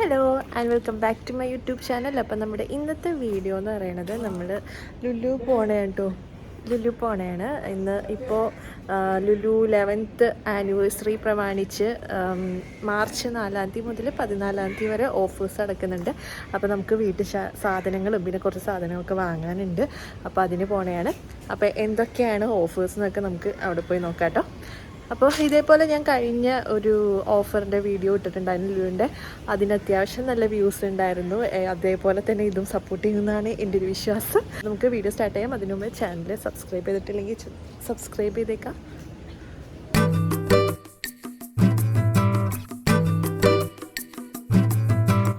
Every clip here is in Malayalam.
Hello and welcome back to my YouTube channel. അപ്പം നമ്മുടെ ഇന്നത്തെ വീഡിയോ എന്ന് പറയുന്നത് നമ്മൾ ലുലു പോണയാണ് ഇന്ന്. ഇപ്പോൾ ലുലു 11th ആനിവേഴ്സറി പ്രമാണിച്ച് മാർച്ച് 4 മുതൽ 14 വരെ ഓഫേഴ്സ് നടക്കുന്നുണ്ട്. അപ്പോൾ നമുക്ക് സാധനങ്ങളും പിന്നെ കുറച്ച് സാധനങ്ങളൊക്കെ വാങ്ങാനുണ്ട്. അപ്പോൾ അതിന് പോണയാണ്. അപ്പോൾ എന്തൊക്കെയാണ് ഓഫേഴ്സ് എന്നൊക്കെ നമുക്ക് അവിടെ പോയി നോക്കാം കേട്ടോ. അപ്പോൾ ഇതേപോലെ ഞാൻ കഴിഞ്ഞ ഒരു ഓഫറിൻ്റെ വീഡിയോ ഇട്ടിട്ടുണ്ടായിരുന്നു ലുലുവിൻ്റെ. അതിന് അത്യാവശ്യം നല്ല വ്യൂസ് ഉണ്ടായിരുന്നു. അതേപോലെ തന്നെ ഇതും സപ്പോർട്ട് ചെയ്യുന്നതാണ് എൻ്റെ ഒരു വിശ്വാസം. നമുക്ക് വീഡിയോ സ്റ്റാർട്ട് ചെയ്യാം. അതിനു മുമ്പ് ചാനൽ സബ്സ്ക്രൈബ് ചെയ്തിട്ടില്ലെങ്കിൽ സബ്സ്ക്രൈബ് ചെയ്തേക്കാം.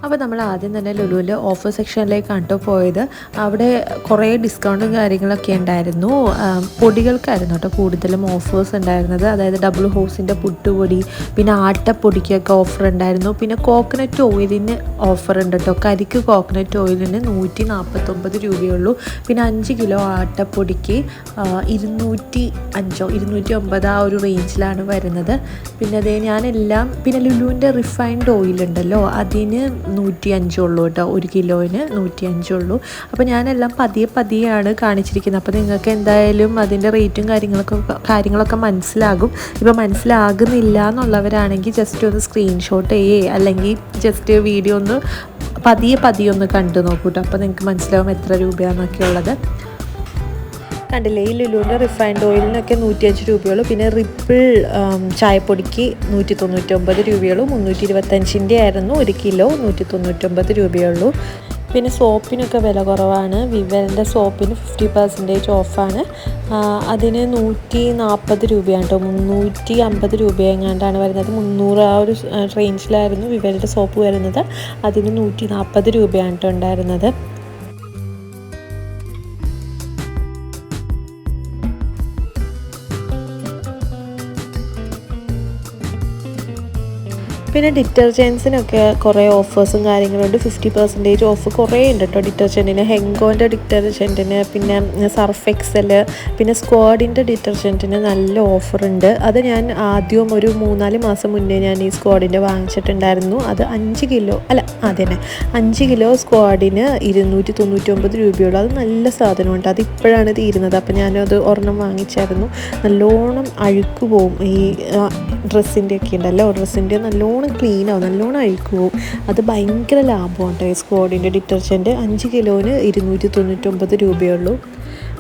അപ്പോൾ നമ്മൾ ആദ്യം തന്നെ ലുലുവിൽ ഓഫർ സെക്ഷനിലേക്കാണ് കേട്ടോ പോയത്. അവിടെ കുറേ ഡിസ്കൗണ്ടും കാര്യങ്ങളൊക്കെ ഉണ്ടായിരുന്നു. പൊടികൾക്കായിരുന്നു കേട്ടോ കൂടുതലും ഓഫേഴ്സ് ഉണ്ടായിരുന്നത്. അതായത് ഡബിൾ ഹോസിൻ്റെ പുട്ടുപൊടി, പിന്നെ ആട്ടപ്പൊടിക്കൊക്കെ ഓഫർ ഉണ്ടായിരുന്നു. പിന്നെ കോക്കനട്ട് ഓയിലിന് ഓഫർ ഉണ്ട് കേട്ടോ. കരിക്ക് കോക്കനട്ട് ഓയിലിന് 149 രൂപയുള്ളൂ. പിന്നെ 5 കിലോ ആട്ടപ്പൊടിക്ക് 209 ആ ഒരു റേഞ്ചിലാണ് വരുന്നത്. പിന്നെ അതേ പിന്നെ ലുലുവിൻ്റെ റിഫൈൻഡ് ഓയിലുണ്ടല്ലോ, അതിന് 105 ഉള്ളൂ കേട്ടോ. 1 കിലോന് 105 ഉള്ളൂ. അപ്പോൾ ഞാനെല്ലാം പതിയെയാണ് കാണിച്ചിരിക്കുന്നത്. അപ്പോൾ നിങ്ങൾക്ക് എന്തായാലും അതിൻ്റെ റേറ്റും കാര്യങ്ങളൊക്കെ മനസ്സിലാകും. ഇപ്പോൾ മനസ്സിലാകുന്നില്ല എന്നുള്ളവരാണെങ്കിൽ ജസ്റ്റ് ഒന്ന് സ്ക്രീൻഷോട്ട് അല്ലെങ്കിൽ ജസ്റ്റ് വീഡിയോ ഒന്ന് പതിയെ ഒന്ന് കണ്ടു നോക്കൂ കേട്ടോ. അപ്പോൾ നിങ്ങൾക്ക് മനസ്സിലാവും എത്ര രൂപയാണെന്നൊക്കെ ഉള്ളത്. കണ്ടില്ലേ, ഈ ലുലുവിൻ്റെ റിഫൈൻഡ് ഓയിലിനൊക്കെ 105 രൂപയുള്ളൂ. പിന്നെ റിപ്പിൾ ചായപ്പൊടിക്ക് 199 രൂപയുള്ളൂ. 325 ആയിരുന്നു 1 കിലോ, 199 രൂപയുള്ളൂ. പിന്നെ സോപ്പിനൊക്കെ വില കുറവാണ്. വിവലിൻ്റെ സോപ്പിന് 50% ഓഫാണ്. അതിന് 140 രൂപയാണ് കേട്ടോ. 350 രൂപയെങ്ങാണ്ടാണ് വരുന്നത്. 300 ആ ഒരു റേഞ്ചിലായിരുന്നു വിവലിൻ്റെ സോപ്പ് വരുന്നത്. അതിന് 140 രൂപയാണ് കേട്ടോ ഉണ്ടായിരുന്നത്. പിന്നെ ഡിറ്റർജൻസിനൊക്കെ കുറേ ഓഫേഴ്സും കാര്യങ്ങളുണ്ട്. 50% ഓഫ് കുറേ ഉണ്ട് കേട്ടോ ഡിറ്റർജൻറ്റിന്. ഹെങ്കോൻ്റെ ഡിറ്റർജൻറ്റിന്, പിന്നെ സർഫ് എക്സൽ, പിന്നെ സ്ക്വാഡിൻ്റെ ഡിറ്റർജൻറ്റിന് നല്ല ഓഫറുണ്ട്. അത് ഞാൻ ആദ്യം ഒരു 3-4 മാസം മുന്നേ ഞാൻ ഈ സ്ക്വാഡിൻ്റെ വാങ്ങിച്ചിട്ടുണ്ടായിരുന്നു. അത് 5 കിലോ സ്ക്വാഡിന് 299 രൂപയുള്ളൂ. അത് നല്ല സാധനമുണ്ട്. അതിപ്പോഴാണ് തീരുന്നത്. അപ്പോൾ ഞാനത് ഒരെണ്ണം വാങ്ങിച്ചായിരുന്നു. നല്ലോണം അഴുക്ക് പോവും. ഈ ഡ്രസ്സിൻ്റെ ഒക്കെ ഉണ്ടല്ലോ, ഡ്രസ്സിൻ്റെ നല്ലോണം ക്ലീൻ ആവും, നല്ലോണം അഴുക്ക് പോവും. അത് ഭയങ്കര ലാഭമാണ് കേട്ടോ ഈ സ്ക്വാഡിൻ്റെ ഡിറ്റർജൻറ്റ്. 5 കിലോന് 299 രൂപയുള്ളൂ.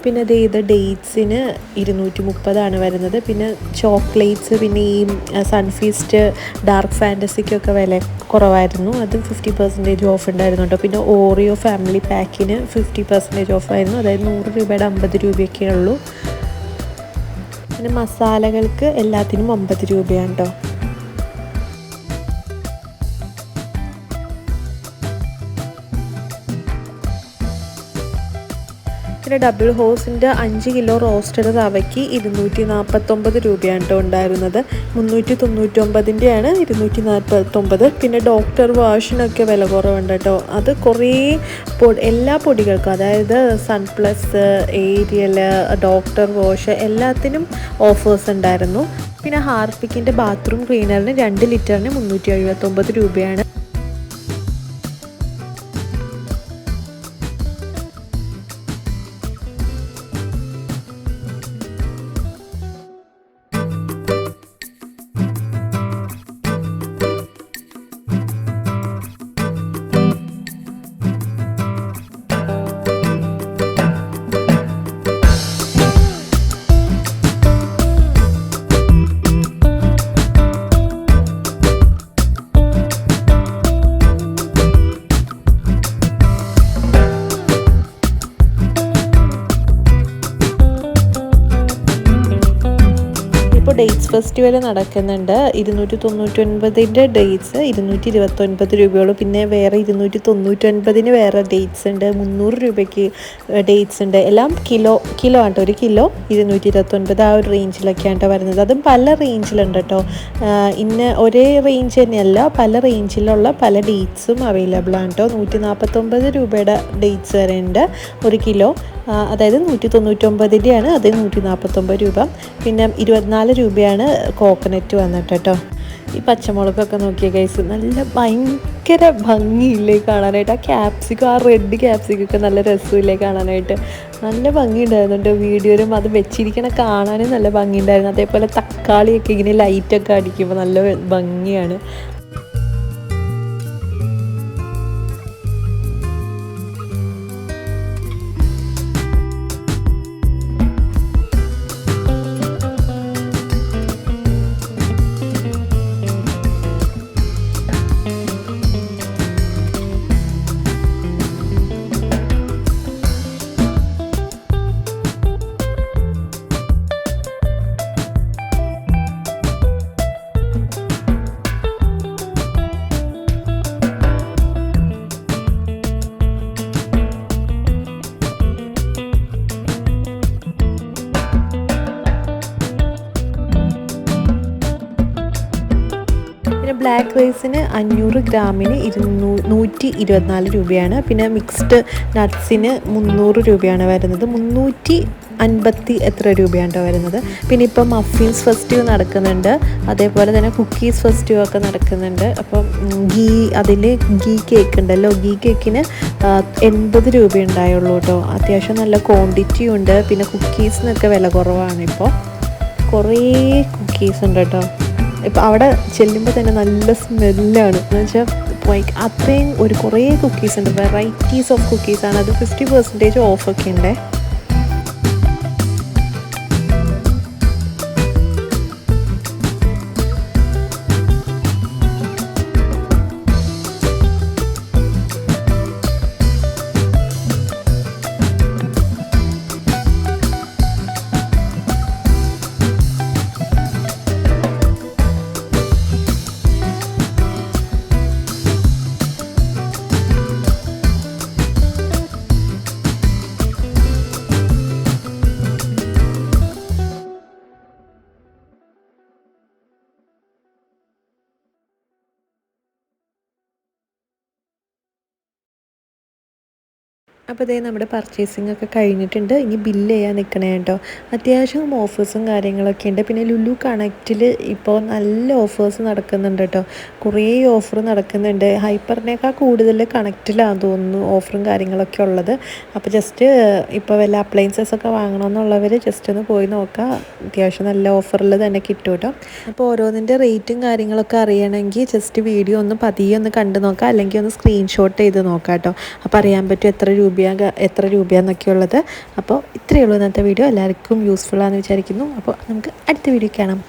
പിന്നെ ഇത് ഡേറ്റ്സിന് 230 വരുന്നത്. പിന്നെ ചോക്ലേറ്റ്സ്, പിന്നെ ഈ സൺഫീസ്റ്റ് ഡാർക്ക് ഫാൻറ്റസിക്കൊക്കെ വില കുറവായിരുന്നു. അത് 50% ഓഫ് ഉണ്ടായിരുന്നു കേട്ടോ. പിന്നെ ഓറിയോ ഫാമിലി പാക്കിന് 50% ഓഫായിരുന്നു. അതായത് 100 രൂപയുടെ 50 രൂപയൊക്കെ ഉള്ളൂ. പിന്നെ മസാലകൾക്ക് എല്ലാത്തിനും 50 രൂപയാണ് കേട്ടോ. പിന്നെ ഡബിൾ ഹോസിൻ്റെ 5 കിലോ റോസ്റ്റഡ് റവയ്ക്ക് 249 രൂപയാണ് കേട്ടോ ഉണ്ടായിരുന്നത്. 399-ൻ്റെയാണ് 249. പിന്നെ ഡോക്ടർ വാഷിനൊക്കെ വില കുറവുണ്ട് കേട്ടോ. അത് കുറേ എല്ലാ പൊടികൾക്കും, അതായത് സൺപ്ലസ്, ഏരിയൽ, ഡോക്ടർ വാഷ് എല്ലാത്തിനും ഓഫേഴ്സ് ഉണ്ടായിരുന്നു. പിന്നെ ഹാർപ്പിക്കിൻ്റെ ബാത്റൂം ക്ലീനറിന് 2 ലിറ്ററിന് 379 രൂപയാണ്. ഡേറ്റ്സ് ഫെസ്റ്റിവൽ നടക്കുന്നുണ്ട്. 299-ൻ്റെ ഡേറ്റ്സ് 229 രൂപയുള്ളൂ. പിന്നെ വേറെ 299-ന് വേറെ ഡേറ്റ്സ് ഉണ്ട്. 300 രൂപയ്ക്ക് ഡേറ്റ്സ് ഉണ്ട്. എല്ലാം കിലോ ആണ് കേട്ടോ. 1 കിലോ 229 ആ ഒരു റേഞ്ചിലൊക്കെയാണ് വരുന്നത്. അതും പല റേഞ്ചിലുണ്ട് കേട്ടോ. ഒരേ റേഞ്ച് തന്നെയല്ല, പല റേഞ്ചിലുള്ള പല ഡേറ്റ്സും അവൈലബിൾ ആണ് കേട്ടോ. 149 രൂപയുടെ ഡേറ്റ്സ് വരെ ഉണ്ട് 1 കിലോ. അതായത് 199-ൻ്റെയാണ്, അത് 149 രൂപ. പിന്നെ 24 രൂപയാണ് കോക്കനറ്റ് വന്നിട്ട് കേട്ടോ. ഈ പച്ചമുളകൊക്കെ നോക്കിയ ഗൈസ് നല്ല ഭയങ്കര ഭംഗിയില്ലേ കാണാനായിട്ട്. ആ ക്യാപ്സിക്കം, ആ റെഡ് ക്യാപ്സിക്കൊക്കെ നല്ല രസമില്ലേ കാണാനായിട്ട്. നല്ല ഭംഗിയുണ്ടായിരുന്നുണ്ട് വീഡിയോയിലും. അത് വെച്ചിരിക്കണ കാണാനും നല്ല ഭംഗിയുണ്ടായിരുന്നു. അതേപോലെ തക്കാളിയൊക്കെ ഇങ്ങനെ ലൈറ്റൊക്കെ അടിക്കുമ്പോൾ നല്ല ഭംഗിയാണ്. പിന്നെ ബ്ലാക്ക് റൈസിന് 500 ഗ്രാമിന് 124 രൂപയാണ്. പിന്നെ മിക്സ്ഡ് നട്ട്സിന് 300 രൂപയാണ് വരുന്നത്. 350 എത്ര രൂപയാണ് വരുന്നത്. പിന്നെ ഇപ്പം മഫിൻസ് ഫെസ്റ്റിവൽ നടക്കുന്നുണ്ട്, അതേപോലെ തന്നെ കുക്കീസ് ഫെസ്റ്റിവൽ ഒക്കെ നടക്കുന്നുണ്ട്. അപ്പം അതിൽ ഗീ കേക്ക് ഉണ്ടല്ലോ, ഗീ കേക്കിന് 80 രൂപ ഉണ്ടായുള്ളൂ കേട്ടോ. അത്യാവശ്യം നല്ല ക്വാണ്ടിറ്റി ഉണ്ട്. പിന്നെ കുക്കീസിനൊക്കെ വില കുറവാണ്. ഇപ്പോൾ കുറേ കുക്കീസ് ഉണ്ട് കേട്ടോ. ഇപ്പം അവിടെ ചെല്ലുമ്പോൾ തന്നെ നല്ല സ്മെല്ലാണ്. എന്ന് വെച്ചാൽ അത്രയും കുറേ കുക്കീസ് ഉണ്ട്, വെറൈറ്റീസ് ഓഫ് കുക്കീസാണ്. അത് 50% ഓഫൊക്കെ ഉണ്ട്. അപ്പോൾ ഇതേ നമ്മുടെ പർച്ചേസിംഗ് ഒക്കെ കഴിഞ്ഞിട്ടുണ്ട്. ഇനി ബില്ല് ചെയ്യാൻ നിൽക്കണേ കേട്ടോ. അത്യാവശ്യം ഓഫേഴ്സും കാര്യങ്ങളൊക്കെ ഉണ്ട്. പിന്നെ ലുലു കണക്റ്റിൽ ഇപ്പോൾ നല്ല ഓഫേഴ്സ് നടക്കുന്നുണ്ട് കേട്ടോ. കുറേ ഓഫർ നടക്കുന്നുണ്ട്. ഹൈപ്പറിനേക്കാൾ കൂടുതൽ കണക്റ്റിലാണെന്ന് തോന്നുന്നു ഓഫറും കാര്യങ്ങളൊക്കെ ഉള്ളത്. അപ്പോൾ ജസ്റ്റ് ഇപ്പോൾ വല്ല അപ്ലയൻസസ് ഒക്കെ വാങ്ങണമെന്നുള്ളവർ ജസ്റ്റ് ഒന്ന് പോയി നോക്കാം. അത്യാവശ്യം നല്ല ഓഫറിൽ തന്നെ കിട്ടും കേട്ടോ. അപ്പോൾ ഓരോന്നിൻ്റെ റേറ്റും കാര്യങ്ങളൊക്കെ അറിയണമെങ്കിൽ ജസ്റ്റ് വീഡിയോ ഒന്ന് പതിയെ ഒന്ന് കണ്ടു നോക്കാം, അല്ലെങ്കിൽ ഒന്ന് സ്ക്രീൻഷോട്ട് ചെയ്ത് നോക്കാം കേട്ടോ. അപ്പോൾ അറിയാൻ പറ്റും എത്ര രൂപയാണെന്നൊക്കെ ഉള്ളത്. അപ്പോൾ ഇത്രയേ ഉള്ളൂ ഇന്നത്തെ വീഡിയോ. എല്ലാവർക്കും യൂസ്ഫുൾ ആണെന്ന് വിചാരിക്കുന്നു. അപ്പോൾ നമുക്ക് അടുത്ത വീഡിയോ കാണാം.